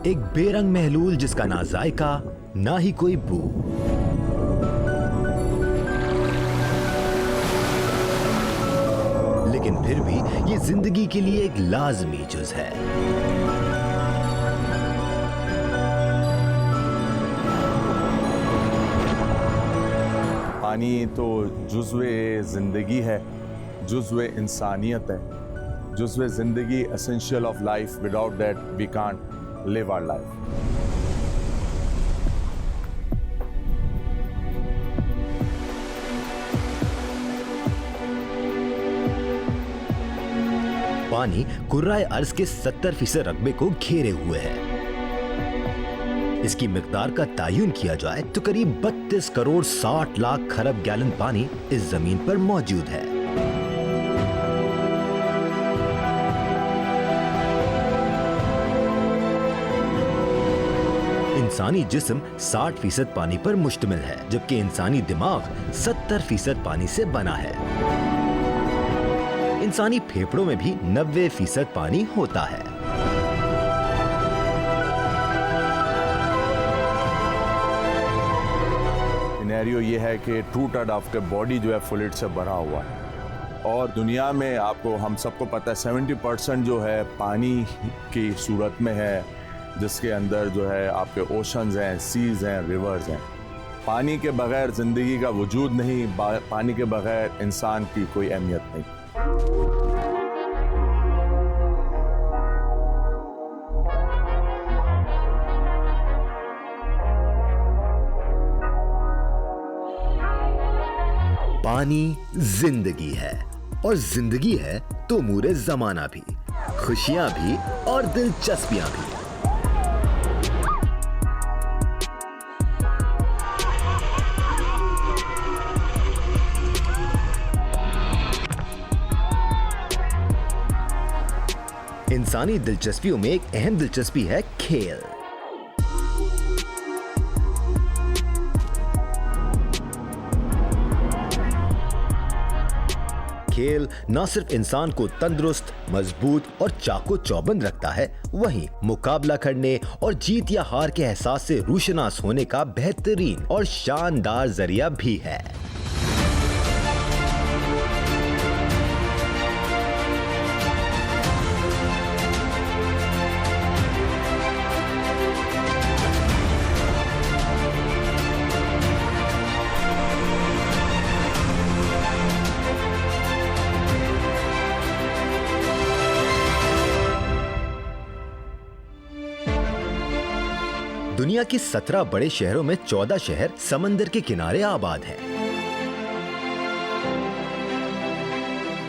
एक बेरंग महलूल जिसका ना जायका ना ही कोई बू। लेकिन फिर भी ये जिंदगी के लिए एक लाजमी जुज है। पानी तो जुज़्वे जिंदगी है, जुज़्वे इंसानियत है, जुज़्वे जिंदगी, essential of life. Without that we can't live our life. पानी कुर्राए अर्ज के 70% रकबे को घेरे हुए है। इसकी मिकदार का तायुन किया जाए तो करीब 32 करोड़ 60 लाख खरब गैलन पानी इस जमीन पर मौजूद है। इंसानी जिस्म 60% पानी पर मुश्तमिल है, जबकि इंसानी दिमाग 70% पानी से बना है। इंसानी फेफड़ों में भी 90% पानी होता है। सिनेरियो ये है कि 2/3 आपके बॉडी जो है फ्लूइड से भरा हुआ है, और दुनिया में आपको हम सबको पता है 70% जो है पानी की सूरत में है, जिसके अंदर जो है आपके ओशंस हैं, सीज हैं, रिवर्स हैं। पानी के बगैर जिंदगी का वजूद नहीं, पानी के बगैर इंसान की कोई अहमियत नहीं। पानी जिंदगी है, और जिंदगी है तो मूरे जमाना भी, खुशियां भी और दिलचस्पियां भी। इंसानी दिलचस्पियों में एक अहम दिलचस्पी है खेल। खेल न सिर्फ इंसान को तंदुरुस्त, मजबूत और चाको चौबंद रखता है, वहीं मुकाबला करने और जीत या हार के एहसास से रूशनास होने का बेहतरीन और शानदार जरिया भी है। दुनिया के 17 बड़े शहरों में 14 शहर समंदर के किनारे आबाद हैं।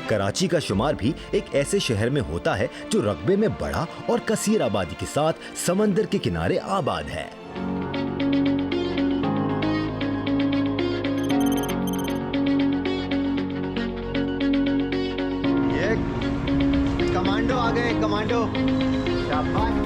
कराची का शुमार भी एक ऐसे शहर में होता है जो रकबे में बड़ा और कसीर आबादी के साथ समंदर के किनारे आबाद है। ये कमांडो आ गए, कमांडो। शाबाश।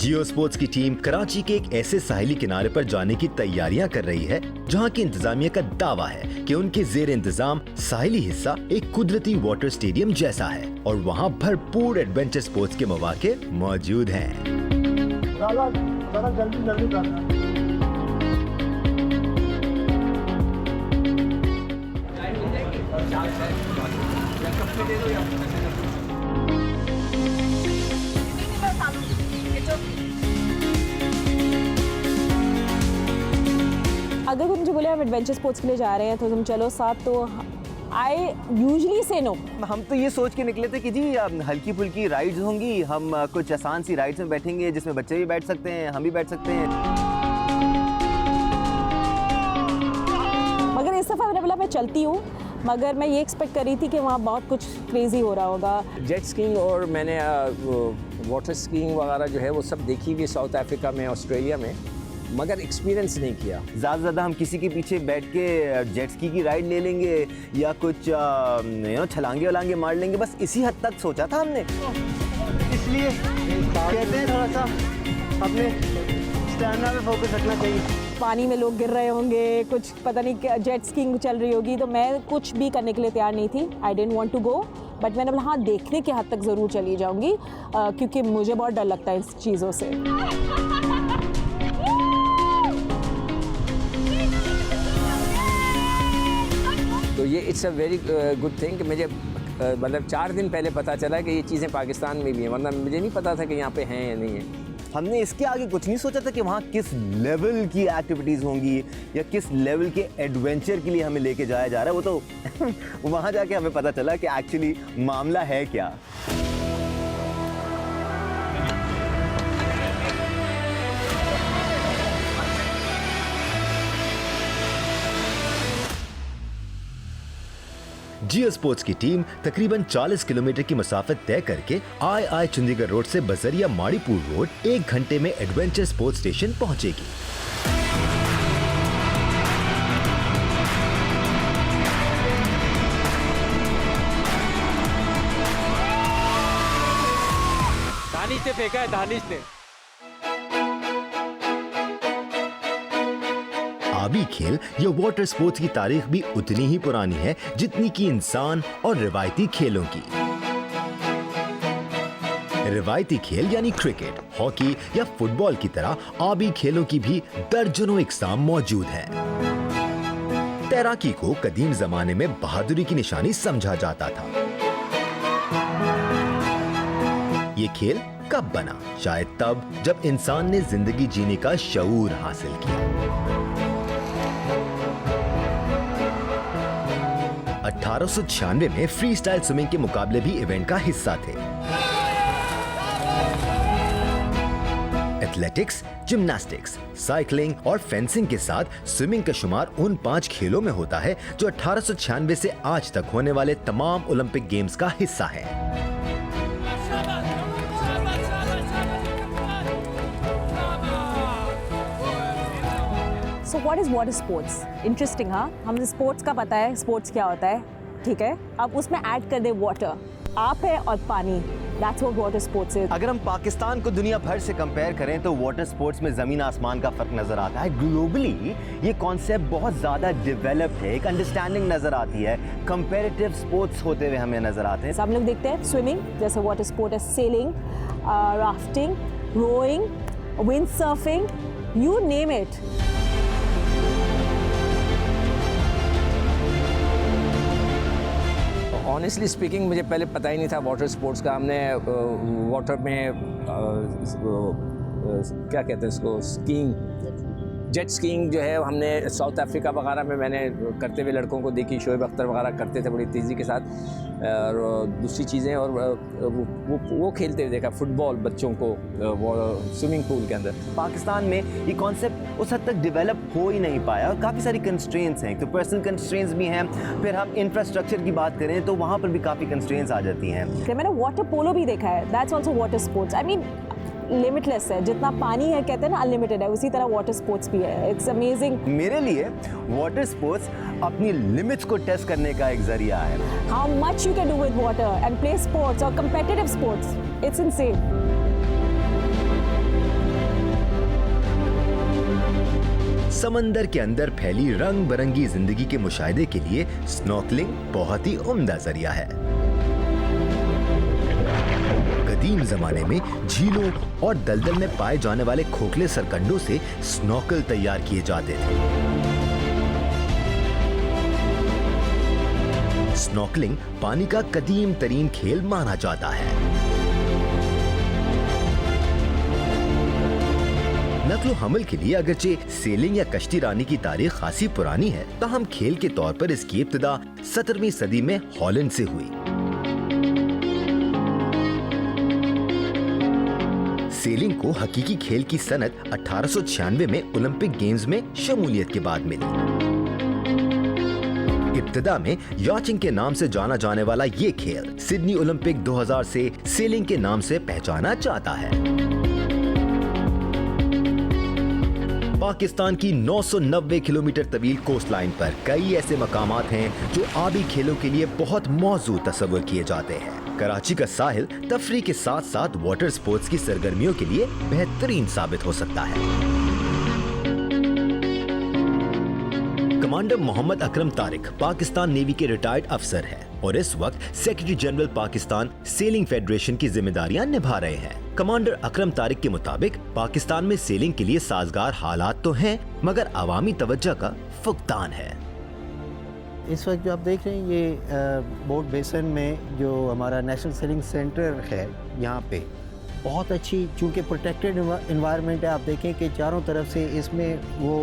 जियो स्पोर्ट्स की टीम कराची के एक ऐसे साहिली किनारे पर जाने की तैयारियां कर रही है जहां की इंतजामिया का दावा है कि उनके जेर इंतजाम साहिली हिस्सा एक कुदरती वाटर स्टेडियम जैसा है और वहां भरपूर एडवेंचर स्पोर्ट्स के मौके मौजूद हैं। जल्दी जल्दी करना। अगर कोई मुझे बोले आप एडवेंचर स्पोर्ट्स के लिए जा रहे हैं तो तुम चलो साथ, तो आई यूजुअली से नो। हम तो ये सोच के निकले थे कि जी हल्की फुल्की राइड्स होंगी, हम कुछ आसान सी राइड्स में बैठेंगे जिसमें बच्चे भी बैठ सकते हैं, हम भी बैठ सकते हैं। मगर इस दफ़ा मैंने बोला मैं चलती हूँ, मगर मैं ये एक्सपेक्ट कर रही थी कि वहाँ बहुत कुछ क्रेजी हो रहा होगा। जेट स्कीइंग और मैंने वाटर स्कीइंग वगैरह जो है वो सब देखी हुई साउथ अफ्रीका में, ऑस्ट्रेलिया में, मगर एक्सपीरियंस नहीं किया। ज़्यादा से ज़्यादा हम किसी के पीछे बैठ के जेट स्की की राइड ले लेंगे या कुछ छलांगे वलांगे मार लेंगे, बस इसी हद तक सोचा था हमने। इसलिए कहते हैं थोड़ा सा अपने स्टैमिना पे फोकस रखना चाहिए। पानी में लोग गिर रहे होंगे, कुछ पता नहीं जेट स्कीइंग चल रही होगी, तो मैं कुछ भी करने के लिए तैयार नहीं थी। I didn't want to go, but मैंने बोला हाँ देखने के हद तक ज़रूर चली जाऊंगी, क्योंकि मुझे बहुत डर लगता है इस चीज़ों से। तो ये it's a very good thing कि मुझे मतलब 4 दिन पहले पता चला कि ये चीज़ें पाकिस्तान में भी हैं, वरना मुझे नहीं पता था कि यहाँ पे हैं या नहीं है। हमने इसके आगे कुछ नहीं सोचा था कि वहाँ किस लेवल की एक्टिविटीज़ होंगी या किस लेवल के एडवेंचर के लिए हमें लेके जाया जा रहा है। वो तो वहाँ जाके हमें पता चला कि एक्चुअली मामला है क्या। जियो स्पोर्ट्स की टीम तकरीबन 40 किलोमीटर की मुसाफत तय करके आई चंडीगढ़ रोड से बजरिया माड़ीपुर रोड 1 घंटे में एडवेंचर स्पोर्ट्स स्टेशन पहुंचेगी। दानिश ने फेंका है, दानिश ने। आबी खेल या वाटर स्पोर्ट्स की तारीख भी उतनी ही पुरानी है जितनी की इंसान और रिवायती खेलों की। रिवायती खेल यानी क्रिकेट, हॉकी या फुटबॉल की तरह आबी खेलों की भी दर्जनों इकसाम मौजूद हैं। तैराकी को कदीम जमाने में बहादुरी की निशानी समझा जाता था। ये खेल कब बना? शायद तब जब इंसान ने जिंदगी जीने का शऊर हासिल किया। 1896 में फ्री स्टाइल स्विमिंग के मुकाबले भी इवेंट का हिस्सा थे। एथलेटिक्स, जिम्नास्टिक्स, साइकिलिंग और फेंसिंग के साथ स्विमिंग का शुमार उन 5 खेलों में होता है जो 1896 से आज तक होने वाले तमाम ओलंपिक गेम्स का हिस्सा है। So what is water sports? Interesting हाँ, हमें स्पोर्ट्स का पता है, स्पोर्ट्स क्या होता है, ठीक है। अब उसमें ऐड कर दे वाटर, आप है और पानी, that's what water sports is. अगर हम पाकिस्तान को दुनिया भर से कंपेयर करें तो वाटर स्पोर्ट्स में ज़मीन आसमान का फ़र्क नज़र आता है। ग्लोबली ये कॉन्सेप्ट बहुत ज़्यादा डेवलप्ड है, एक अंडरस्टैंडिंग नज़र आती है, कंपेरेटिव स्पोर्ट्स होते हुए हमें नज़र आते हैं। सब लोग देखते हैं स्विमिंग जैसे वाटर स्पोर्ट है, sailing, rafting, rowing, wind surfing, you name it. Honestly speaking मुझे पहले पता ही नहीं था वाटर स्पोर्ट्स का। हमने वाटर में क्या कहते हैं इसको, स्कीइंग, जेट स्कीइंग जो है हमने साउथ अफ्रीका वगैरह में मैंने करते हुए लड़कों को देखी, शोएब अख्तर वगैरह करते थे बड़ी तेज़ी के साथ, और दूसरी चीज़ें, और वो खेलते हुए देखा फुटबॉल बच्चों को स्विमिंग पूल के अंदर। पाकिस्तान में ये कॉन्सेप्ट उस हद तक डेवलप हो ही नहीं पाया और काफ़ी सारी कंस्ट्रेंट्स हैं। तो पर्सनल कंस्ट्रेंट्स भी हैं, फिर हम इंफ्रास्ट्रक्चर की बात करें तो वहाँ पर भी काफ़ी कंस्ट्रेंट्स आ जाती हैं। मैंने वाटर पोलो भी देखा है, that's also water sports. I mean limitless है, जितना पानी है कहते हैं ना अनलिमिटेड है, उसी तरह वाटर स्पोर्ट्स भी है। It's amazing. मेरे लिए वाटर स्पोर्ट्स अपनी लिमिट्स को टेस्ट करने का एक जरिया है। How much you can do with water and play sports और कम्पिटिटिव स्पोर्ट्स, इट्स इनसेन। समंदर के अंदर फैली रंग बिरंगी जिंदगी के मुशाहिदे के लिए स्नॉर्कलिंग बहुत ही उम्दा जरिया है। कदीम जमाने में झीलों और दलदल में पाए जाने वाले खोखले सरकंडों से स्नॉर्कल तैयार किए जाते थे। स्नॉर्कलिंग पानी का कदीम तरीन खेल माना जाता है। नक्लो हमल के लिए अगरचे सेलिंग या कश्ती रानी की तारीख खासी पुरानी है, ताहम खेल के तौर पर इसकी इब्तिदा 17वीं सदी में हॉलैंड से हुई। सेलिंग को हकीकी खेल की सनत 1896 में ओलंपिक गेम्स में शमूलियत के बाद मिली। इब्तिदा में याचिंग के नाम से जाना जाने वाला ये खेल सिडनी ओलंपिक 2000 से सेलिंग के नाम से पहचाना जाता है। पाकिस्तान की 990 किलोमीटर तवील कोस्ट लाइन पर कई ऐसे मकामात हैं जो आबी खेलों के लिए बहुत मौजू तस्वर किए जाते हैं। कराची का साहिल तफरी के साथ साथ वाटर स्पोर्ट्स की सरगर्मियों के लिए बेहतरीन साबित हो सकता है। कमांडर मोहम्मद अकरम तारिक पाकिस्तान नेवी के रिटायर्ड अफसर हैं और इस वक्त secretary general Pakistan selling federation की जिम्मेदारियां निभा रहे हैं। कमांडर अकरम तारिक के मुताबिक पाकिस्तान में सेलिंग के लिए साजगार हालात तो हैं, मगर अवामी तवज्जो का फुकदान है। इस वक्त जो आप देख रहे हैं ये बोट बेसन में जो हमारा नेशनल सेलिंग सेंटर है, यहाँ पे बहुत अच्छी चूँकि प्रोटेक्टेड इन्वायरमेंट है। आप देखें कि चारों तरफ से इसमें वो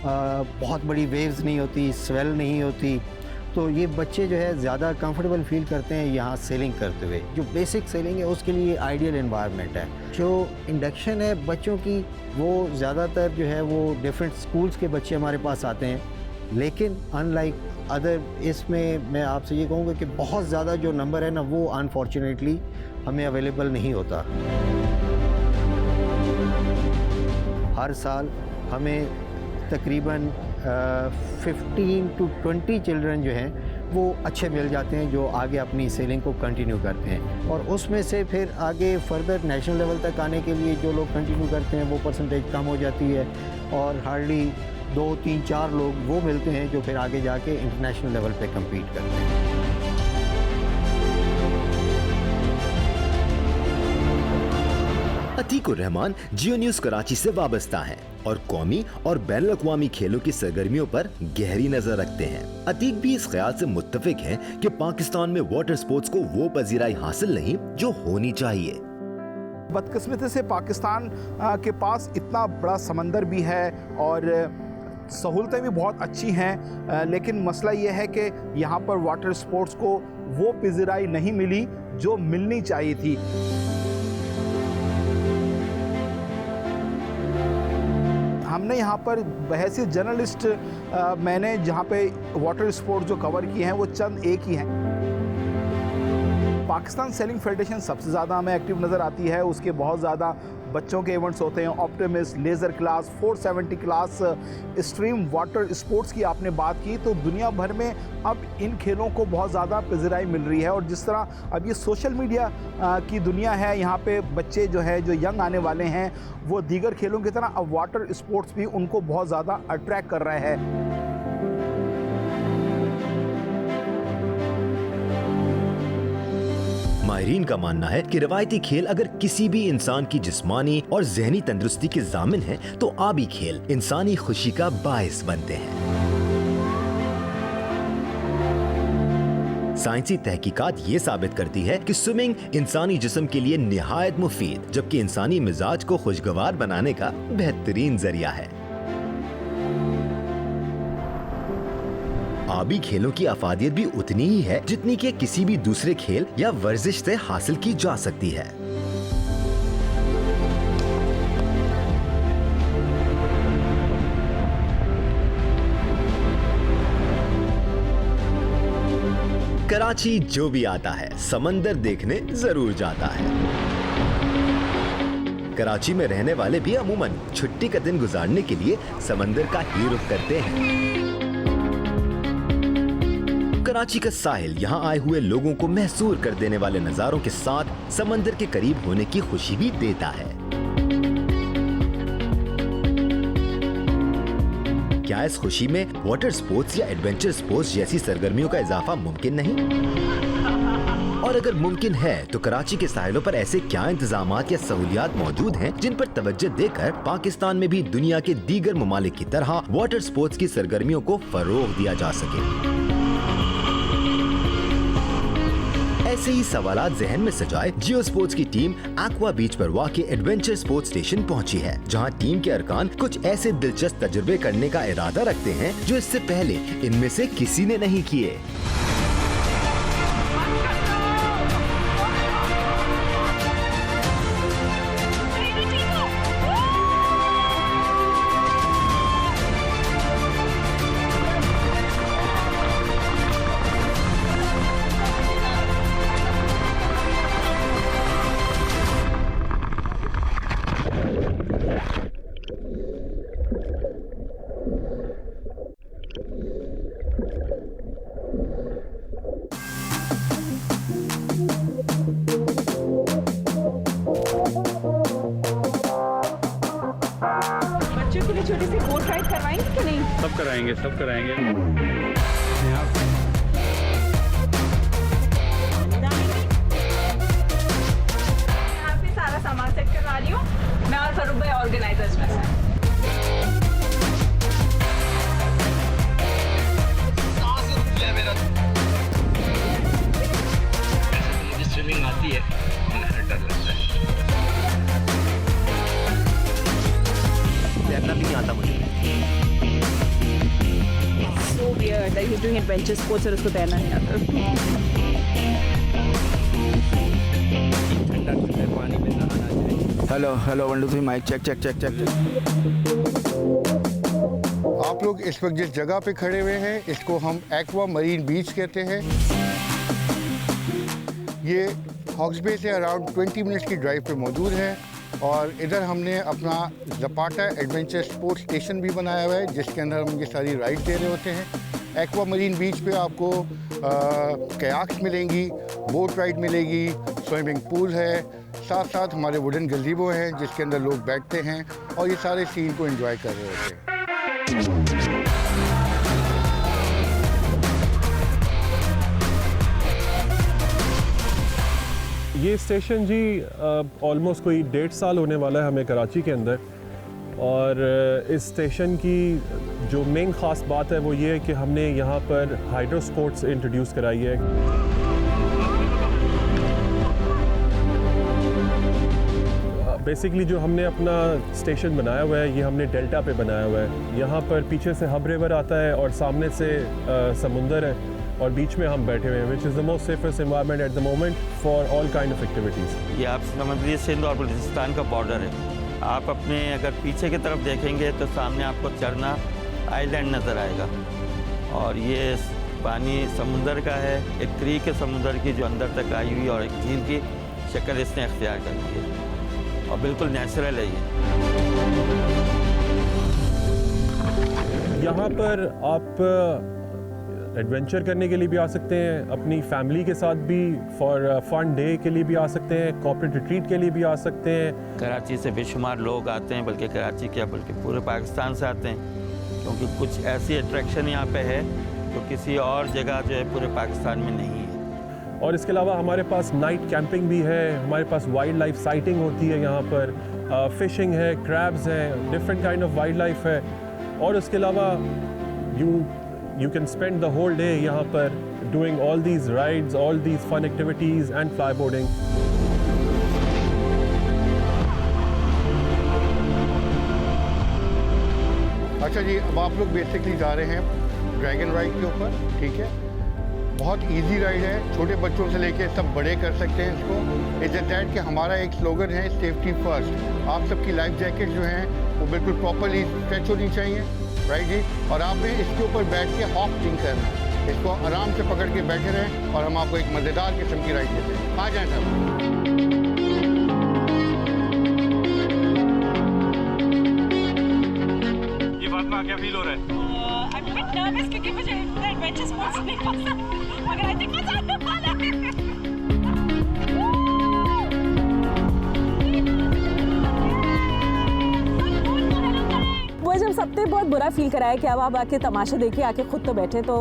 बहुत बड़ी वेव्स नहीं होती, स्वेल नहीं होती, तो ये बच्चे जो है ज़्यादा कंफर्टेबल फील करते हैं यहाँ सेलिंग करते हुए। जो बेसिक सेलिंग है उसके लिए आइडियल एनवायरनमेंट है। जो इंडक्शन है बच्चों की, वो ज़्यादातर जो है वो डिफरेंट स्कूल्स के बच्चे हमारे पास आते हैं, लेकिन अनलाइक अदर इसमें मैं आपसे ये कहूँगा कि बहुत ज़्यादा जो नंबर है ना वो अनफॉर्चुनेटली हमें अवेलेबल नहीं होता। हर साल हमें तकरीबन 15 to 20 चिल्ड्रन जो हैं वो अच्छे मिल जाते हैं जो आगे अपनी सेलिंग को कंटिन्यू करते हैं, और उसमें से फिर आगे फर्दर नेशनल लेवल तक आने के लिए जो लोग कंटिन्यू करते हैं वो परसेंटेज कम हो जाती है, और हार्डली 2, 3, 4 लोग वो मिलते हैं जो फिर आगे जाके इंटरनेशनल लेवल पे कम्पीट करते हैं। अतीकुर रहमान जियो न्यूज कराची से वाबस्ता हैं और कौमी और बैनुल-अक़वामी खेलों की सरगर्मियों पर गहरी नजर रखते हैं। अतीक भी इस ख्याल से मुत्तफिक हैं कि पाकिस्तान में वाटर स्पोर्ट्स को वो पजीराई हासिल नहीं जो होनी चाहिए। बदकिस्मती से पाकिस्तान के पास इतना बड़ा समंदर भी है और सहूलतें भी बहुत अच्छी हैं, लेकिन मसला ये है कि यहाँ पर वाटर स्पोर्ट्स को वो पजीराई नहीं मिली जो मिलनी चाहिए थी। हमने यहाँ पर बहैसियत जर्नलिस्ट मैंने जहाँ पे वाटर स्पोर्ट्स जो कवर किए हैं वो चंद एक ही हैं। पाकिस्तान सेलिंग फेडरेशन सबसे ज़्यादा हमें एक्टिव नज़र आती है। उसके बहुत ज़्यादा बच्चों के इवेंट्स होते हैं, optimist, laser class, 470 class, stream water sports की आपने बात की, तो दुनिया भर में अब इन खेलों को बहुत ज़्यादा पज़ीराई मिल रही है। और जिस तरह अब ये सोशल मीडिया की दुनिया है, यहाँ पे बच्चे जो है जो यंग आने वाले हैं वो दीगर खेलों की तरह अब वाटर स्पोर्ट्स भी उनको बहुत ज़्यादा अट्रैक्ट कर रहे हैं। माहिरीन का मानना है कि रवायती खेल अगर किसी भी इंसान की जिस्मानी और ज़हनी तंदुरुस्ती के ज़ामिन है तो आबी खेल इंसानी खुशी का बाइस बनते हैं। साइंसी तहकीकात ये साबित करती है कि स्विमिंग इंसानी जिस्म के लिए निहायत मुफीद, जबकि इंसानी मिजाज को खुशगवार बनाने का बेहतरीन जरिया है। आबी खेलों की अफादियत भी उतनी ही है जितनी कि किसी भी दूसरे खेल या वर्जिश से हासिल की जा सकती है। कराची जो भी आता है समंदर देखने जरूर जाता है। कराची में रहने वाले भी अमूमन छुट्टी का दिन गुजारने के लिए समंदर का ही रुख करते हैं। कराची का साहिल यहाँ आए हुए लोगों को महसूर कर देने वाले नजारों के साथ समंदर के करीब होने की खुशी भी देता है। क्या इस खुशी में वाटर स्पोर्ट्स या एडवेंचर स्पोर्ट्स जैसी सरगर्मियों का इजाफा मुमकिन नहीं? और अगर मुमकिन है तो कराची के साहिलों पर ऐसे क्या इंतजामात या सहूलियात मौजूद हैं जिन पर तवज्जो देकर पाकिस्तान में भी दुनिया के दीगर ममालिक की तरह वाटर स्पोर्ट्स की सरगर्मियों को फरोग दिया जा सके? ऐसे ही सवालात जहन में सजाए जियो स्पोर्ट्स की टीम एक्वा बीच पर वाक़े एडवेंचर स्पोर्ट्स स्टेशन पहुंची है, जहां टीम के अरकान कुछ ऐसे दिलचस्प तजुर्बे करने का इरादा रखते हैं जो इससे पहले इनमें से किसी ने नहीं किए। सब कराएंगे, सब कराएंगे। यहाँ पे सारा सामान सेट करवा रही हूँ मैं और फरूक भाई ऑर्गेनाइजर्स में से। मुझे स्विमिंग आती है, मुझे डर लगता है। तैरना भी नहीं आता मुझे। So weird that he's doing adventure sports और उसको तैरना नहीं आता। ठंडा ठंडे पानी में नहाना चाहिए। Hello hello 1 2 3 mic check check check check. आप लोग इस वक्त जिस जगह पे खड़े हुए हैं इसको हम एक्वा मरीन बीच कहते हैं। ये हॉक्स बे से अराउंड 20 मिनट्स की ड्राइव पे मौजूद है और इधर हमने अपना ज़पाटा एडवेंचर स्पोर्ट्स स्टेशन भी बनाया हुआ है जिसके अंदर हम ये सारी राइड दे रहे होते हैं। एक्वा मरीन बीच पे आपको कयाक्स मिलेंगी, बोट राइड मिलेगी, स्विमिंग पूल है, साथ साथ हमारे वुडन गज़ीबो हैं जिसके अंदर लोग बैठते हैं और ये सारे सीन को एंजॉय कर रहे होते हैं। ये स्टेशन जी ऑलमोस्ट कोई 1.5 साल होने वाला है हमें कराची के अंदर और इस स्टेशन की जो मेन ख़ास बात है वो ये है कि हमने यहाँ पर हाइड्रो स्पोर्ट्स इंट्रोड्यूस कराई है। बेसिकली जो हमने अपना स्टेशन बनाया हुआ है ये हमने डेल्टा पे बनाया हुआ है। यहाँ पर पीछे से हब रिवर आता है और सामने से समुंदर है और बीच में हम बैठे हुए हैं which is the most safest environment at the moment for all kind of activities. ये आप समझ लीजिए सिंध और बलूचिस्तान का बॉर्डर है। आप अपने अगर पीछे की तरफ देखेंगे तो सामने आपको चरना आइलैंड नज़र आएगा और ये पानी समुंदर का है, एक क्रीक है समुंदर की जो अंदर तक आई हुई और एक झील की शक्ल इसने अख्तियार कर ली है और बिल्कुल नेचुरल है ये। यहाँ पर आप एडवेंचर करने के लिए भी आ सकते हैं, अपनी फैमिली के साथ भी फॉर फन डे के लिए भी आ सकते हैं, कॉर्पोरेट रिट्रीट के लिए भी आ सकते हैं। कराची से बेशुमार लोग आते हैं, बल्कि कराची क्या बल्कि पूरे पाकिस्तान से आते हैं क्योंकि कुछ ऐसी अट्रैक्शन यहाँ पे है जो किसी और जगह जो है पूरे पाकिस्तान में नहीं है। और इसके अलावा हमारे पास नाइट कैंपिंग भी है, हमारे पास वाइल्ड लाइफ साइटिंग होती है यहाँ पर, फिशिंग है, क्रैब्स हैं, different kind of wild life है और उसके अलावा you can spend the whole day यहाँ पर doing all these rides, all these fun activities and flyboarding. अच्छा जी, अब आप लोग बेसिकली जा रहे हैं ड्रैगन राइड के ऊपर, ठीक है। बहुत इजी राइड है, छोटे बच्चों से लेके सब बड़े कर सकते हैं इसको। इट्स दैट कि हमारा एक स्लोगन है सेफ्टी फर्स्ट। आप सबकी लाइफ जैकेट जो हैं वो बिल्कुल प्रॉपरली स्ट्रेच होनी चाहिए, राइट जी। और आपने इसके ऊपर बैठ के हॉफ्टिंग करना है, इसको आराम से पकड़ के बैठे रहें और हम आपको एक मज़ेदार किस्म की राइड देते हैं। आ जाएं सब। ये बात में क्या फील हो रहा है? I'm a bit nervous क्योंकि मुझे एडवेंचर स्पोर्ट्स नहीं पसंद, मगर आई थिंक मजा आने वाला है। मुझे जब सबने बहुत बुरा फील कराया कि अब आप आके तमाशा देखिए, आके खुद तो बैठे, तो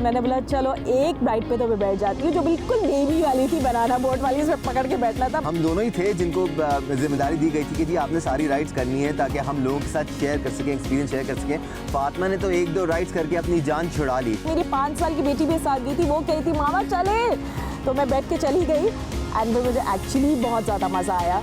मैंने बोला चलो एक राइड पे तो मैं बैठ जाती हूँ जो बिल्कुल बेबी वाली थी, बनाना बोट वाली, इसमें पकड़ के बैठना था। हम दोनों ही थे जिनको जिम्मेदारी दी गई थी कि जी आपने सारी राइड्स करनी है ताकि हम लोगों के साथ शेयर कर सकें, एक्सपीरियंस शेयर कर सकें। फातिमा ने तो 1-2 राइड्स करके अपनी जान छुड़ा ली। मेरी 5 साल की बेटी भी साथ गई थी, वो कही थी मामा चले, तो मैं बैठ के चली गई एंड मुझे एक्चुअली बहुत ज़्यादा मज़ा आया।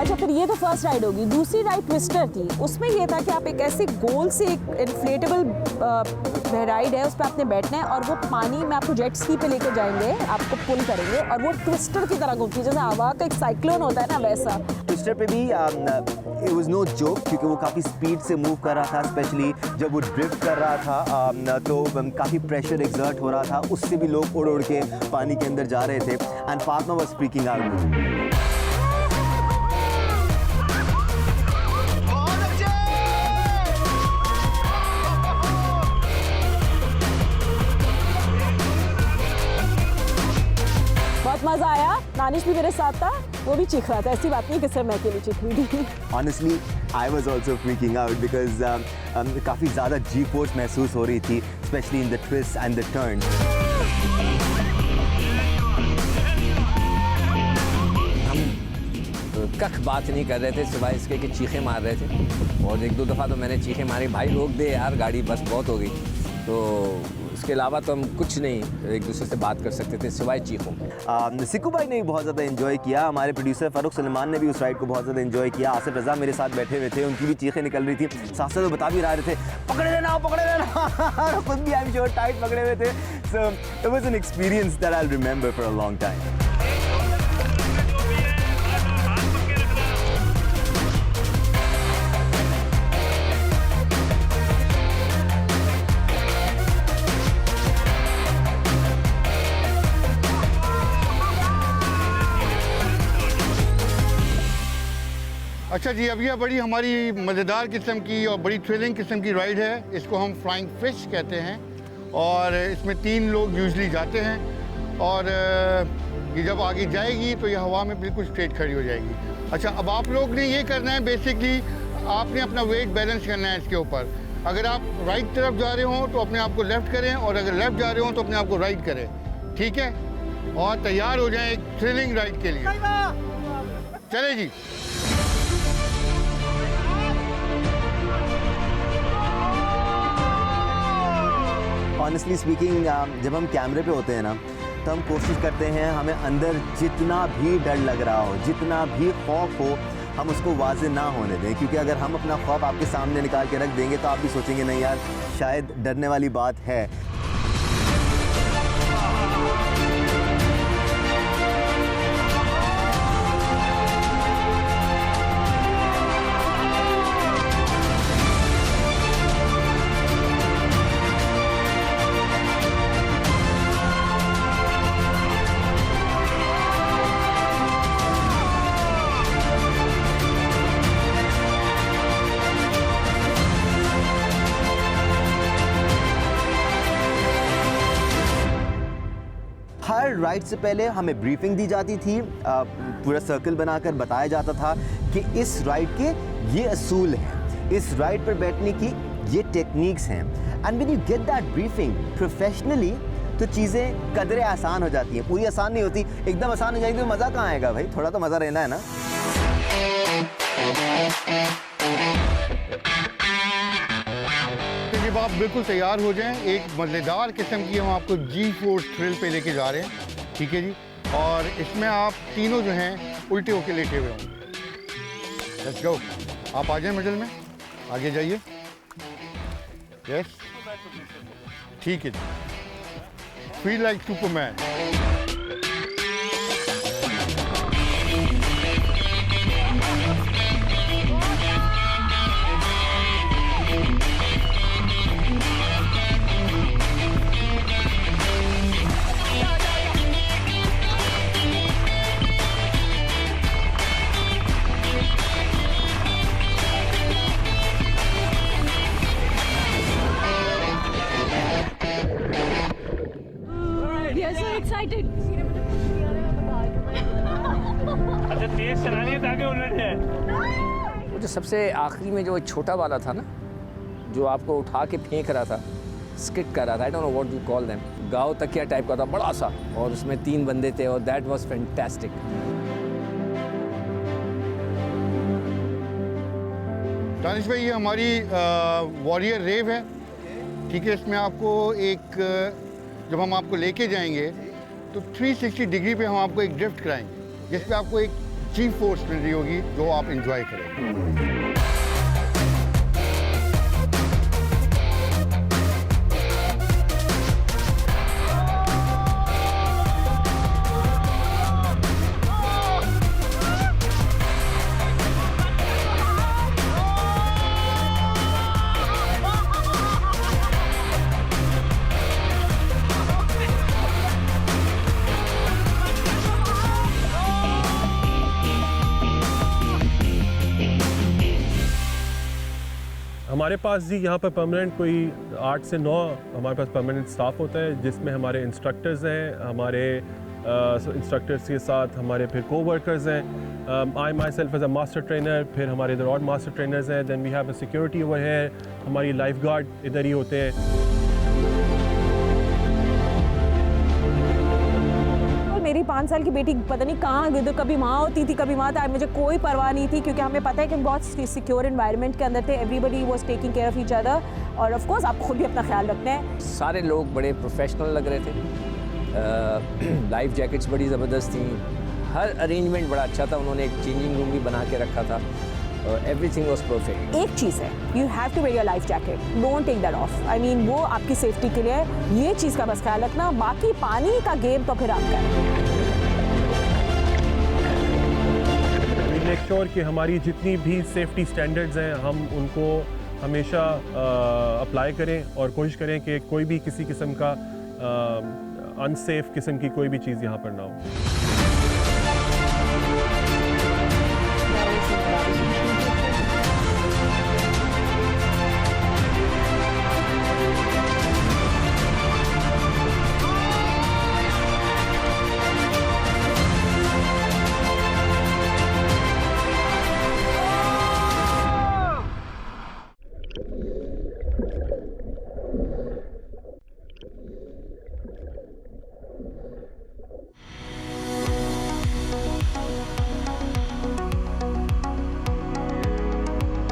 अच्छा, फिर ये तो फर्स्ट राइड होगी। दूसरी राइड ट्विस्टर थी, उसमें ये था कि आप एक ऐसे गोल से एक इन्फ्लेटेबल राइड है, उस पर आपने बैठना है और वो पानी में आपको जेट स्की पे लेके जाएंगे, आपको पुल करेंगे और वो ट्विस्टर की तरह घूमती है, जैसे हवा का एक साइक्लोन होता है ना वैसा। ट्विस्टर पे भी इट वाज नो जोक क्योंकि वो काफ़ी स्पीड से मूव कर रहा था, स्पेशली जब वो ड्रिफ्ट कर रहा था तो काफ़ी प्रेशर एक्सर्ट हो रहा था, उससे भी लोग उड़ उड़ के पानी के अंदर जा रहे थे and Fatima was freaking out. बहुत मज़ा आया। दानिश भी मेरे साथ था, वो भी चीख रहा था। ऐसी बात नहीं कि सिर्फ मैं अकेली चीख रही थी। Honestly, I was also freaking out because काफ़ी ज़्यादा G-force महसूस हो रही थी, especially in the twists and the turns. हम कख बात नहीं कर रहे थे सिवाय इसके कि चीखें मार रहे थे, और एक दो दफ़ा तो मैंने चीखें मारी, भाई रोक दे यार गाड़ी, बस बहुत हो गई। तो इसके अलावा तो हम कुछ नहीं एक दूसरे से बात कर सकते थे सिवाय चीखों। सिक्कू भाई ने भी बहुत ज़्यादा एंजॉय किया, हमारे प्रोड्यूसर फ़ारूक सुलेमान ने भी उस राइड को बहुत ज़्यादा एंजॉय किया। आसिफ रज़ा मेरे साथ बैठे हुए थे, उनकी भी चीखें निकल रही थी, साथ साथ वो बता भी रहे थे पकड़े लेना पकड़े लेना। खुद भी आई एम श्योर टाइट पकड़े हुए थे। So it was an experience that I will remember for a long time. अच्छा जी, अब यह बड़ी हमारी मज़ेदार किस्म की और बड़ी थ्रिलिंग किस्म की राइड है। इसको हम फ्लाइंग फिश कहते हैं, और इसमें 3 लोग यूजली जाते हैं, और ये जब आगे जाएगी तो ये हवा में बिल्कुल स्ट्रेट खड़ी हो जाएगी। अच्छा, अब आप लोग ने ये करना है, बेसिकली आपने अपना वेट बैलेंस करना है इसके ऊपर। अगर आप राइट तरफ जा रहे हो तो अपने आप को लेफ़्ट करें, और अगर लेफ़्ट जा रहे हो तो अपने आप को राइट करें, ठीक है? और तैयार हो जाएं एक थ्रिलिंग राइड के लिए। चले जी। ऑनेस्टली स्पीकिंग, जब हम कैमरे पे होते हैं ना, तो हम कोशिश करते हैं हमें अंदर जितना भी डर लग रहा हो, जितना भी खौफ हो, हम उसको वाज़े ना होने दें। क्योंकि अगर हम अपना खौफ आपके सामने निकाल के रख देंगे तो आप भी सोचेंगे नहीं यार, शायद डरने वाली बात है। हर राइड से पहले हमें ब्रीफिंग दी जाती थी, पूरा सर्कल बनाकर बताया जाता था कि इस राइड के ये असूल हैं, इस राइड पर बैठने की ये टेक्निक्स हैं। And when you get that briefing professionally तो चीज़ें कदरे आसान हो जाती हैं। पूरी आसान नहीं होती, एकदम आसान हो जाएगी तो मज़ा कहाँ आएगा भाई, थोड़ा तो मज़ा रहना है ना। जब आप बिल्कुल तैयार हो जाएं, एक मज़ेदार किस्म की हम आपको G-force थ्रिल पे लेके जा रहे हैं, ठीक है जी? और इसमें आप तीनों जो हैं उल्टे होके लेटे हुए होंगे। Let's go. आप आ जाएं मिडल में, आगे जाइए। यस, ठीक है जी। Feel like Superman. अच्छा, तेज चलानी है ताकि उलट जाए। वो जो सबसे आखिरी में जो छोटा वाला था ना, जो आपको उठा के फेंक रहा था, स्किट कर रहा था, I don't know what you call them, गाँव तकिया टाइप का था, बड़ा सा, और उसमें 3 बंदे थे, और दैट वाज फैंटास्टिक। दानिश भाई, ये हमारी वॉरियर रेव है, ठीक है? इसमें आपको एक, जब हम आपको लेके जाएंगे तो 360 डिग्री पे हम आपको एक ड्रिफ्ट कराएंगे, जिसमें आपको एक G-force मिल रही होगी जो आप इंजॉय करेंगे। हमारे पास जी यहाँ पर परमानेंट कोई 8 से 9 हमारे पास परमानेंट स्टाफ होता है, जिसमें हमारे इंस्ट्रक्टर्स हैं, हमारे इंस्ट्रक्टर्स के साथ, हमारे फिर को-वर्कर्स हैं, I myself as a master trainer, फिर हमारे इधर और मास्टर ट्रेनर्स हैं, then we have a security over here, हमारी लाइफ गार्ड इधर ही होते हैं। मेरी 5 साल की बेटी पता नहीं कहाँ, कभी वहाँ होती थी कभी वहाँ था, मुझे कोई परवाह नहीं थी क्योंकि हमें पता है कि हम बहुत सिक्योर एनवायरनमेंट के अंदर थे। Everybody was taking care of each other और ऑफ कोर्स आप खुद भी अपना ख्याल रखते हैं। सारे लोग बड़े प्रोफेशनल लग रहे थे, लाइफ जैकेट्स बड़ी ज़बरदस्त थी, हर अरेंजमेंट बड़ा अच्छा था, उन्होंने एक चेंजिंग रूम भी बना के रखा था, एवरीथिंग वाज परफेक्ट। एक चीज़ है, you have to wear your life jacket, don't take that off. I mean वो आपकी सेफ्टी के लिए है, ये चीज़ का बस ख्याल रखना, बाकी पानी का गेम तो फिर आपका है। मेक श्योर कि हमारी जितनी भी सेफ्टी स्टैंडर्ड्स हैं हम उनको हमेशा अप्लाई करें और कोशिश करें कि कोई भी किसी किस्म का अनसेफ किस्म की कोई भी चीज़ यहाँ पर ना हो।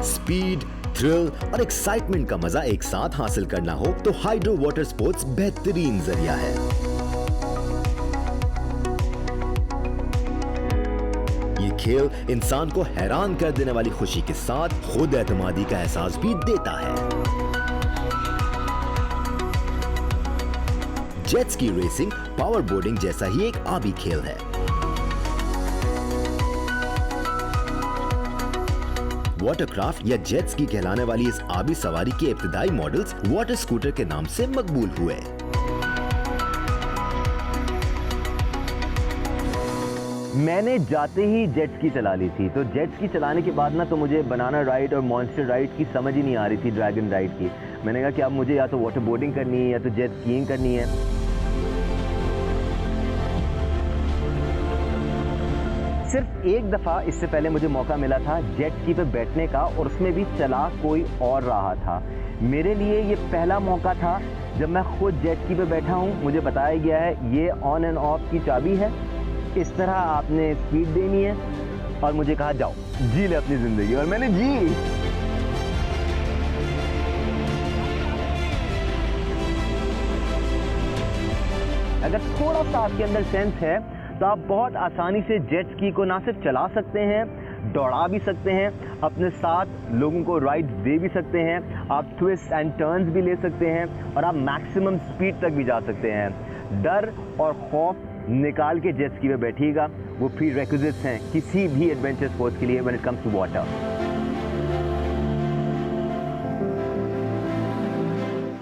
स्पीड, थ्रिल और एक्साइटमेंट का मजा एक साथ हासिल करना हो तो हाइड्रो वाटर स्पोर्ट्स बेहतरीन जरिया है। ये खेल इंसान को हैरान कर देने वाली खुशी के साथ खुद एतमादी का एहसास भी देता है। Jet ski racing power boarding जैसा ही एक आबी खेल है। वाटरक्राफ्ट या जेट स्की कहलाने वाली इस आबी सवारी के इब्तिदाई मॉडल्स वाटर स्कूटर के नाम से मकबूल हुए। मैंने जाते ही जेट स्की चला ली थी, तो जेट स्की चलाने के बाद ना तो मुझे बनाना राइड और मॉन्स्टर राइड की समझ ही नहीं आ रही थी, ड्रैगन राइड की। मैंने कहा कि अब मुझे या तो वाटर बोर्डिंग करनी है या तो जेट स्कीइंग करनी है। सिर्फ एक दफ़ा इससे पहले मुझे मौका मिला था जेट स्की पे बैठने का और उसमें भी चला कोई और रहा था। मेरे लिए ये पहला मौका था जब मैं खुद जेट स्की पे बैठा हूँ। मुझे बताया गया है ये ऑन एंड ऑफ की चाबी है, इस तरह आपने स्पीड देनी है और मुझे कहा जाओ जी ले अपनी ज़िंदगी, और मैंने जी। अगर थोड़ा सा आपके अंदर सेंस है तो आप बहुत आसानी से जेट स्की को ना सिर्फ चला सकते हैं, दौड़ा भी सकते हैं, अपने साथ लोगों को राइड दे भी सकते हैं, आप ट्विस्ट एंड टर्न्स भी ले सकते हैं और आप मैक्सिमम स्पीड तक भी जा सकते हैं। डर और खौफ निकाल के जेट स्की में बैठिएगा, वो प्री रिक्विजिट्स हैं किसी भी एडवेंचर स्पोर्ट्स के लिए when it comes to water.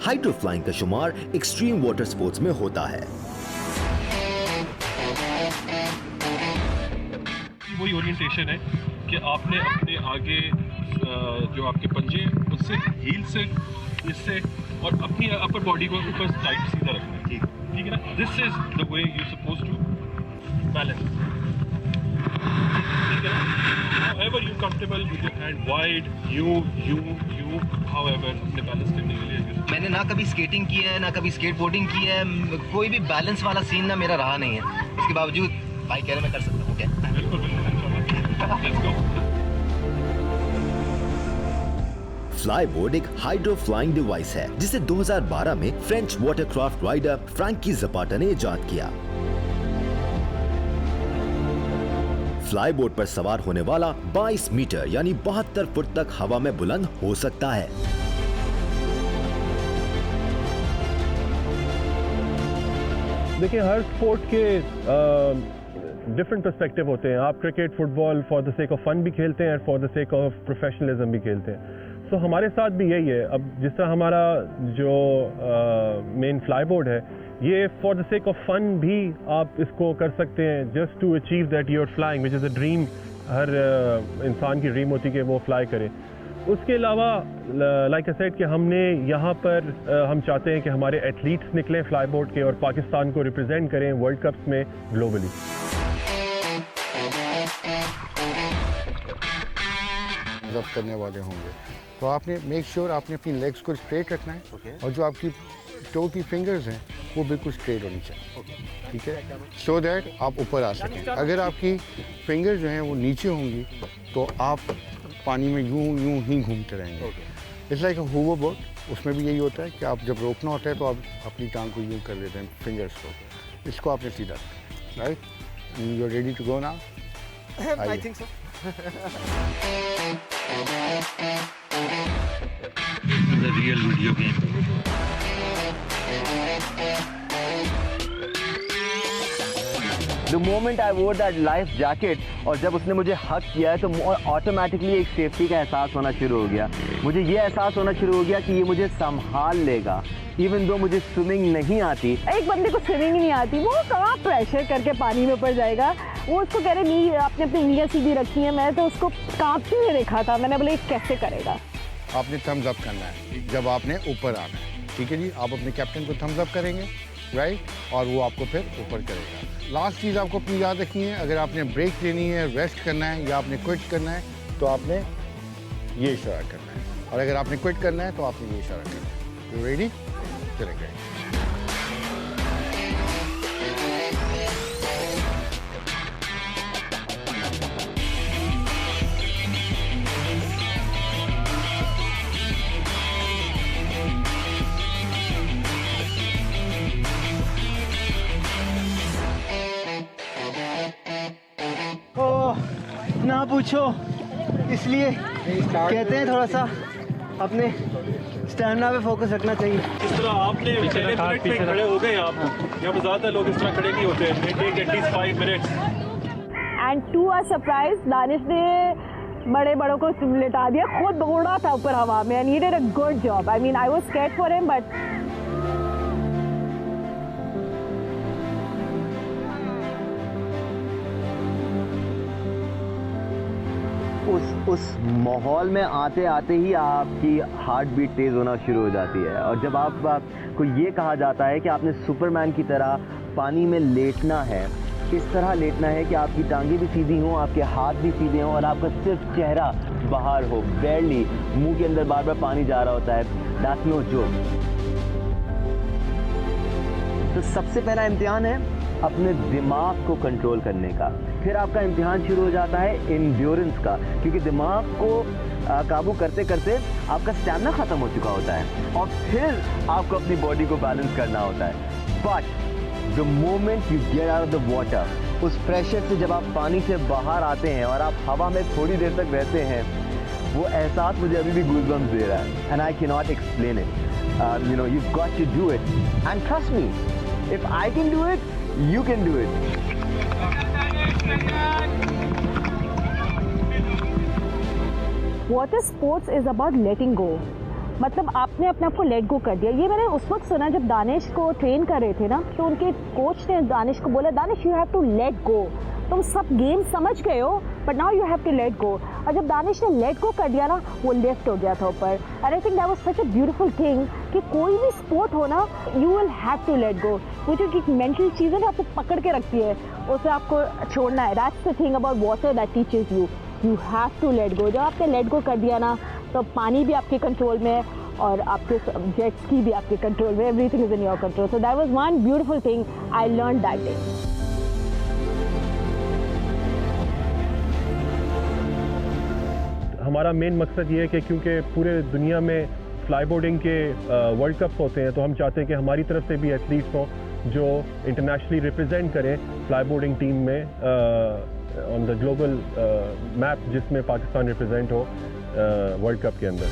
Hydro flying का शुमार एक्सट्रीम वाटर स्पोर्ट्स में होता है। वही ओरिएंटेशन है कि आपने अपने आगे जो आपके पंजे उससे हील से इससे और अपनी अपर बॉडी को ऊपर टाइट सीधा रखना है। ठीक है ना, this is the way you suppose to balance. ठीक है ना, however you comfortable with your hand wide, you however अपने बैलेंस करने के लिए। मैंने ना कभी स्केटिंग की है ना कभी स्केटबोर्डिंग की है, कोई भी बैलेंस वाला सीन ना मेरा रहा नहीं है। उसके बावजूद भाई कह रहे मैं कर सकता हूँ क्या? बिल्कुल लेट्स गो। फ्लाईबोर्ड एक हाइड्रो फ्लाइंग डिवाइस है जिसे 2012 में French watercraft rider Franky Zapata ने इजाद किया। फ्लाईबोर्ड पर सवार होने वाला 22 मीटर यानी 72 फुट तक हवा में बुलंद हो सकता है। देखिए, हर स्पोर्ट के डिफरेंट पर्सपेक्टिव होते हैं। आप cricket, football for the sake of fun भी खेलते हैं और for the sake of professionalism भी खेलते हैं। सो हमारे साथ भी यही है। अब जिस तरह हमारा जो मेन फ्लाईबोर्ड है, ये for the sake of fun भी आप इसको कर सकते हैं, just to achieve that you are flying, which is a dream. हर इंसान की ड्रीम होती है कि वो फ्लाई करे। उसके अलावा लाइक आई सेड कि हमने यहाँ पर हम चाहते हैं कि हमारे एथलीट्स निकलें फ्लाईबोर्ड के और पाकिस्तान को रिप्रेजेंट करें वर्ल्ड कप्स में ग्लोबली। करने वाले होंगे तो आपने मेक श्योर आपने अपनी लेग्स को स्ट्रेट रखना है और जो आपकी टो की फिंगर्स हैं वो बिल्कुल स्ट्रेट होनी चाहिए, ठीक है, सो दैट आप ऊपर आ सकें। अगर आपकी फिंगर्स जो हैं वो नीचे होंगी तो आप पानी में यूं ही घूमते रहेंगे। It's like a hover boat, उसमें भी यही होता है कि आप जब रोकना होता है तो आप अपनी टांग को यूं कर लेते हैं फिंगर्स को, इसको आपने सीधा right. You are ready to go now? I think so. The real video game. The moment I wore that life jacket और जब उसने मुझे हक किया है तो ऑटोमेटिकली एक सेफ्टी का एहसास होना शुरू हो गया। मुझे ये एहसास होना शुरू हो गया कि ये मुझे संभाल लेगा, इवन दो मुझे स्विमिंग नहीं आती। एक बंदे को स्विमिंग नहीं आती, वो कहाँ प्रेशर करके पानी में ऊपर जाएगा। वो उसको कह रहे नहीं आपने अपनी उंगलियाँ सीधी रखी है, मैं तो उसको कांपते हुए देखा था। मैंने बोला ये कैसे करेगा। आपने थम्स अप करना है जब आपने ऊपर आना है, ठीक है जी। आप अपने कैप्टन को थम्स अप करेंगे राइट, और वो आपको फिर ऊपर करेगा। लास्ट चीज़ आपको अपनी याद रखनी है, अगर आपने ब्रेक लेनी है, रेस्ट करना है या आपने क्विट करना है तो आपने ये इशारा करना है, और अगर आपने क्विट करना है तो आपने ये इशारा करना है। You ready? चले गए। ना पूछो, इसलिए कहते हैं थोड़ा सा अपने स्टैमिना पे फोकस रखना चाहिए। इस तरह आपने 10 मिनट में खड़े हो गए आप, यहाँ पर ज़्यादा लोग इस तरह खड़े नहीं होते। Take at least 5 minutes. And to a surprise Danish ने बड़े बड़ों को लिटा दिया, खुद उड़ा था ऊपर हवा में and he did a good job. I mean I was scared for him but उस माहौल में आते आते ही आपकी हार्ट बीट तेज़ होना शुरू हो जाती है। और जब आपको ये कहा जाता है कि आपने सुपरमैन की तरह पानी में लेटना है, इस तरह लेटना है कि आपकी टांगें भी सीधी हों, आपके हाथ भी सीधे हों और आपका सिर्फ चेहरा बाहर हो, बैरली मुंह के अंदर बार बार पानी जा रहा होता है, दैट्स नो जोक। तो सबसे पहला इम्तिहान है अपने दिमाग को कंट्रोल करने का। फिर आपका इम्तिहान शुरू हो जाता है इंड्योरेंस का, क्योंकि दिमाग को काबू करते करते आपका स्टैमिना ख़त्म हो चुका होता है और फिर आपको अपनी बॉडी को बैलेंस करना होता है। But the moment you get out of the water, उस प्रेशर से जब आप पानी से बाहर आते हैं और आप हवा में थोड़ी देर तक रहते हैं, वो एहसास मुझे अभी भी गूज़बम्स दे रहा है and I can not explain it. You know you got to do it and trust me, if I can do it you can do it. Water sports is about letting go. मतलब आपने अपने आप को let go कर दिया। ये मैंने उस वक्त सुना जब दानिश को ट्रेन कर रहे थे ना, तो उनके कोच ने दानिश को बोला Danish you have to let go. तुम सब गेम समझ गए हो but now you have to let go. और जब दानिश ने लेट गो कर दिया ना, वो लिफ्ट हो गया था ऊपर। And I think that was such a beautiful thing कि कोई भी स्पोर्ट हो ना, you will have to let go. वो जो एक मेंटल चीज़ है ना, आपको पकड़ के रखती है, उसे आपको छोड़ना है। That's the thing about water that teaches you, you have to let go. जब आपने लेट गो कर दिया ना, तो पानी भी आपके कंट्रोल में है और आपके जेट स्की भी आपके कंट्रोल में, everything is in your control. So that was one beautiful thing I learn that day. हमारा मेन मकसद ये है कि क्योंकि पूरे दुनिया में फ्लाईबोर्डिंग के वर्ल्ड कप्स होते हैं, तो हम चाहते हैं कि हमारी तरफ से भी एथलीट्स हों जो इंटरनेशनली रिप्रेजेंट करें फ्लाईबोर्डिंग टीम में ऑन द ग्लोबल मैप, जिसमें पाकिस्तान रिप्रेजेंट हो वर्ल्ड कप के अंदर।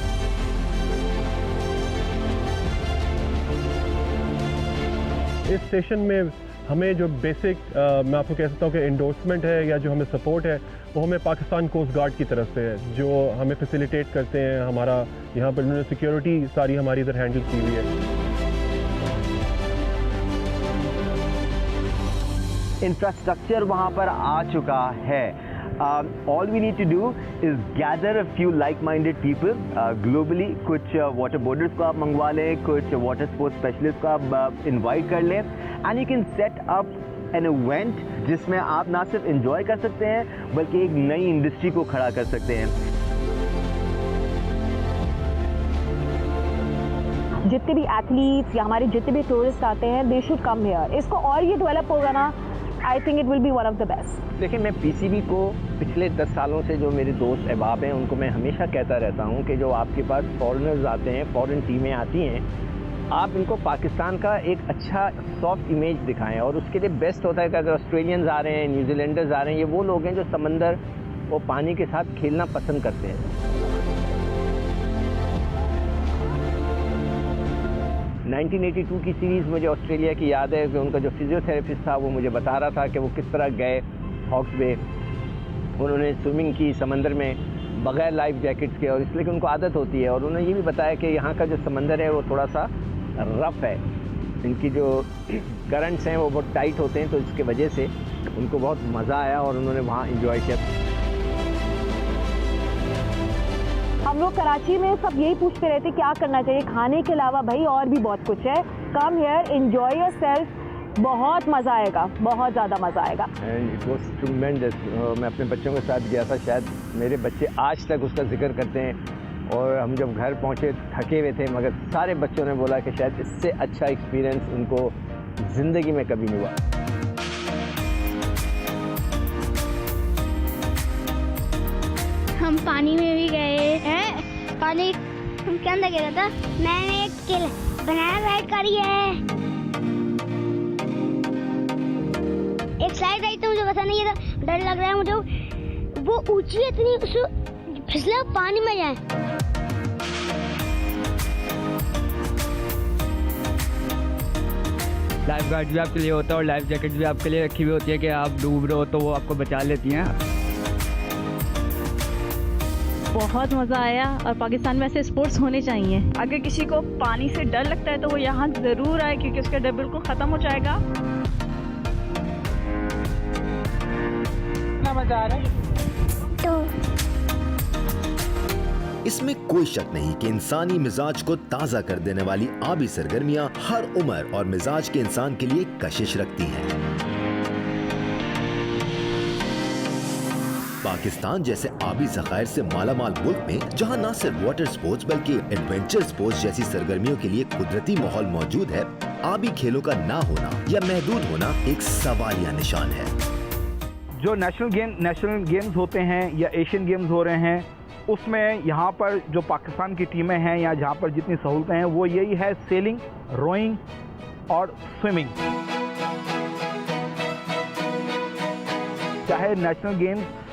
इस सेशन में हमें जो बेसिक मैं आपको कह सकता हूँ कि इंडोर्समेंट है या जो हमें सपोर्ट है, वो हमें पाकिस्तान कोस्ट गार्ड की तरफ से है, जो हमें फैसिलिटेट करते हैं। हमारा यहाँ पर उन्होंने सिक्योरिटी सारी हमारी इधर हैंडल की हुई है। इंफ्रास्ट्रक्चर वहाँ पर आ चुका है। All we need to do is gather a few like-minded people globally. कुछ water boarders को आप मंगवा लें, कुछ water sports specialists को आप invite कर लें, and you can set up an event जिसमें आप ना सिर्फ enjoy कर सकते हैं बल्कि एक नई इंडस्ट्री को खड़ा कर सकते हैं। जितने भी एथलीट्स या हमारे जितने भी टूरिस्ट आते हैं दे शुड कम हियर। इसको और ये डेवलप होगा ना, I think it will be one of the best. देखिए, मैं पीसीबी को पिछले 10 सालों से जो मेरे दोस्त अहबाब हैं उनको मैं हमेशा कहता रहता हूं कि जो आपके पास फॉरेनर्स आते हैं, फॉरेन टीमें आती हैं, आप इनको पाकिस्तान का एक अच्छा सॉफ्ट इमेज दिखाएं। और उसके लिए बेस्ट होता है कि अगर ऑस्ट्रेलियंस आ रहे हैं, न्यूजीलैंडर्स आ रहे हैं, ये वो लोग हैं जो समंदर और पानी के साथ खेलना पसंद करते हैं। 1982 की सीरीज़ मुझे ऑस्ट्रेलिया की याद है कि उनका जो फिजियोथेरेपिस्ट था वो मुझे बता रहा था कि वो किस तरह गए हॉक्स बे, उन्होंने स्विमिंग की समंदर में बग़ैर लाइफ जैकेट्स के, और इसलिए कि उनको आदत होती है। और उन्होंने ये भी बताया कि यहाँ का जो समंदर है वो थोड़ा सा रफ़ है, इनकी जो करंट्स हैं वो बहुत टाइट होते हैं, तो इसके वजह से उनको बहुत मज़ा आया और उन्होंने वहाँ इंजॉय किया। हम लोग कराची में सब यही पूछते रहते क्या करना चाहिए, खाने के अलावा भाई और भी बहुत कुछ है। कम हियर, एंजॉय योरसेल्फ, बहुत मज़ा आएगा, बहुत ज़्यादा मज़ा आएगा। And it was ट्रेमेंडस। मैं अपने बच्चों के साथ गया था, शायद मेरे बच्चे आज तक उसका जिक्र करते हैं। और हम जब घर पहुंचे थके हुए थे, मगर सारे बच्चों ने बोला कि शायद इससे अच्छा एक्सपीरियंस उनको ज़िंदगी में कभी नहीं हुआ। हम पानी में भी गए हैं, पानी के अंदर गिरा था। मैंने एक बनाना राइड करी है, एक स्लाइड राइड तो मुझे पता नहीं था, डर लग रहा है मुझे। वो ऊंची है इतनी, उसको फिसला पानी में जाए। लाइफ गार्ड भी आपके लिए होता है और लाइफ जैकेट भी आपके लिए रखी हुई होती है कि आप डूब रहे हो तो वो आपको बचा लेती हैं। बहुत मज़ा आया और पाकिस्तान में ऐसे स्पोर्ट्स होने चाहिए। अगर किसी को पानी से डर लगता है तो वो यहाँ ज़रूर आए, क्योंकि उसका डर बिल्कुल ख़त्म हो जाएगा। कितना मज़ा आ रहा है? इसमें कोई शक नहीं कि इंसानी मिजाज को ताज़ा कर देने वाली आबी सरगर्मियां हर उम्र और मिजाज के इंसान के लिए कशिश रखती हैं। पाकिस्तान जैसे आबी ज़खायर से मालामाल मुल्क में जहां न सिर्फ वाटर स्पोर्ट्स बल्कि एडवेंचर स्पोर्ट्स जैसी सरगर्मियों के लिए कुदरती माहौल मौजूद है, आबी खेलों का ना होना या महदूद होना एक सवालिया निशान है। जो नेशनल गेम्स होते हैं या एशियन गेम्स हो रहे हैं, उसमें यहाँ पर जो पाकिस्तान की टीमें हैं या जहाँ पर जितनी सहूलतें हैं वो यही है, सेलिंग, रोइंग और स्विमिंग। चाहे नेशनल गेम्स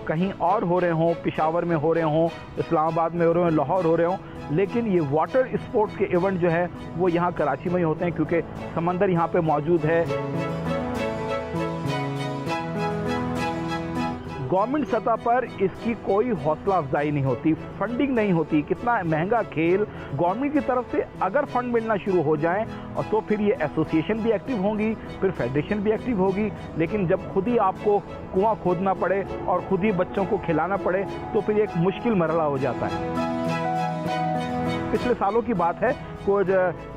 कहीं और हो रहे हों, पेशावर में हो रहे हों, इस्लामाबाद में हो रहे हों, लाहौर हो रहे हों, लेकिन ये वाटर स्पोर्ट्स के इवेंट जो है वो यहाँ कराची में ही होते हैं, क्योंकि समंदर यहाँ पे मौजूद है। गवर्नमेंट सतह पर इसकी कोई हौसला अफजाई नहीं होती, फंडिंग नहीं होती। कितना महंगा खेल, गवर्नमेंट की तरफ से अगर फंड मिलना शुरू हो जाए और तो फिर ये एसोसिएशन भी एक्टिव होंगी, फिर फेडरेशन भी एक्टिव होगी। लेकिन जब खुद ही आपको कुआं खोदना पड़े और खुद ही बच्चों को खिलाना पड़े तो फिर एक मुश्किल मरहला हो जाता है। पिछले सालों की बात है, कुछ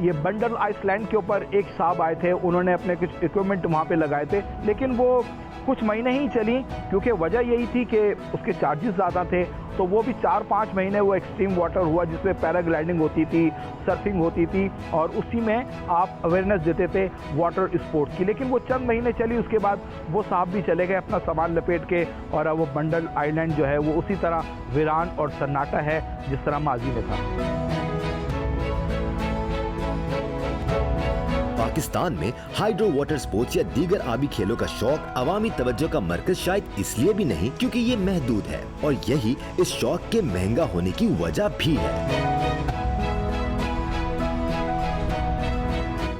ये बंडल आइसलैंड के ऊपर एक साहब आए थे, उन्होंने अपने कुछ इक्विपमेंट वहाँ पे लगाए थे, लेकिन वो कुछ महीने ही चली, क्योंकि वजह यही थी कि उसके चार्जेस ज़्यादा थे। तो वो भी 4-5 महीने वो एक्सट्रीम वाटर हुआ, जिसमें पैराग्लाइडिंग होती थी, सर्फिंग होती थी, और उसी में आप अवेयरनेस देते थे वाटर स्पोर्ट्स की। लेकिन वो चंद महीने चली, उसके बाद वो साहब भी चले गए अपना सामान लपेट के, और अब वो बंडल आइलैंड जो है वो उसी तरह वीरान और सन्नाटा है जिस तरह माजी में था। पाकिस्तान में हाइड्रो वाटर स्पोर्ट्स या दीगर आबी खेलों का शौक अवामी तवज्जो का मरकज शायद इसलिए भी नहीं क्योंकि ये महदूद है, और यही इस शौक के महंगा होने की वजह भी है।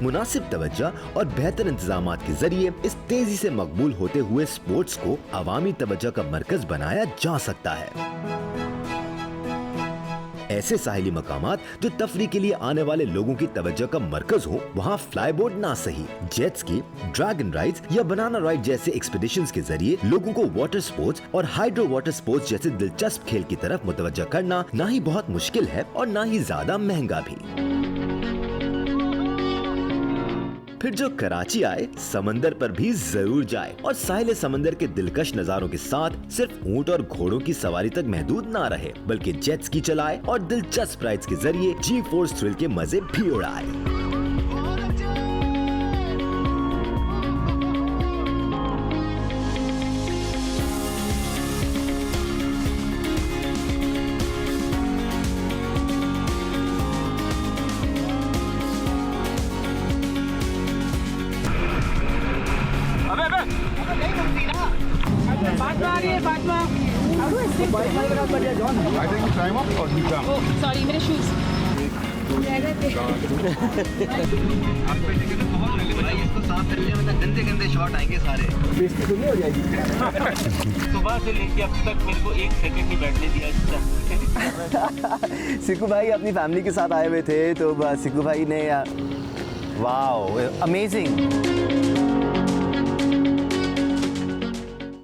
मुनासिब तवज्जो और बेहतर इंतजामात के जरिए इस तेजी से मकबूल होते हुए स्पोर्ट्स को अवामी तवज्जो का मरकज बनाया जा सकता है। ऐसे साहिली मकामात जो तफरी के लिए आने वाले लोगों की तवज्जो का मरकज हो, वहाँ फ्लाई बोट ना सही, जेट स्की, ड्रैगन राइड्स या बनाना राइड जैसे एक्सपीडिशंस के जरिए लोगों को वाटर स्पोर्ट्स और हाइड्रो वाटर स्पोर्ट्स जैसे दिलचस्प खेल की तरफ मुतवज्जो करना ना ही बहुत मुश्किल है और ना ही ज्यादा महंगा भी। फिर जो कराची आए, समंदर पर भी जरूर जाए और साहिल समंदर के दिलकश नजारों के साथ सिर्फ ऊंट और घोड़ों की सवारी तक महदूद ना रहे, बल्कि जेट स्की चलाए और दिलचस्प राइड्स के जरिए जी फोर्स थ्रिल के मजे भी उड़ाए। Sorry, मेरे शूज। इसको साफ करने में गंदे गंदे शॉट आएंगे सारे। बेइज्जती तो नहीं हो जाएगी? सुबह से लेके अब तक मेरे को 1 सेकंड नहीं बैठने दिया। सिक्कू भाई अपनी फैमिली के साथ आए हुए थे, तो सिक्कू भाई ने वाओ अमेजिंग।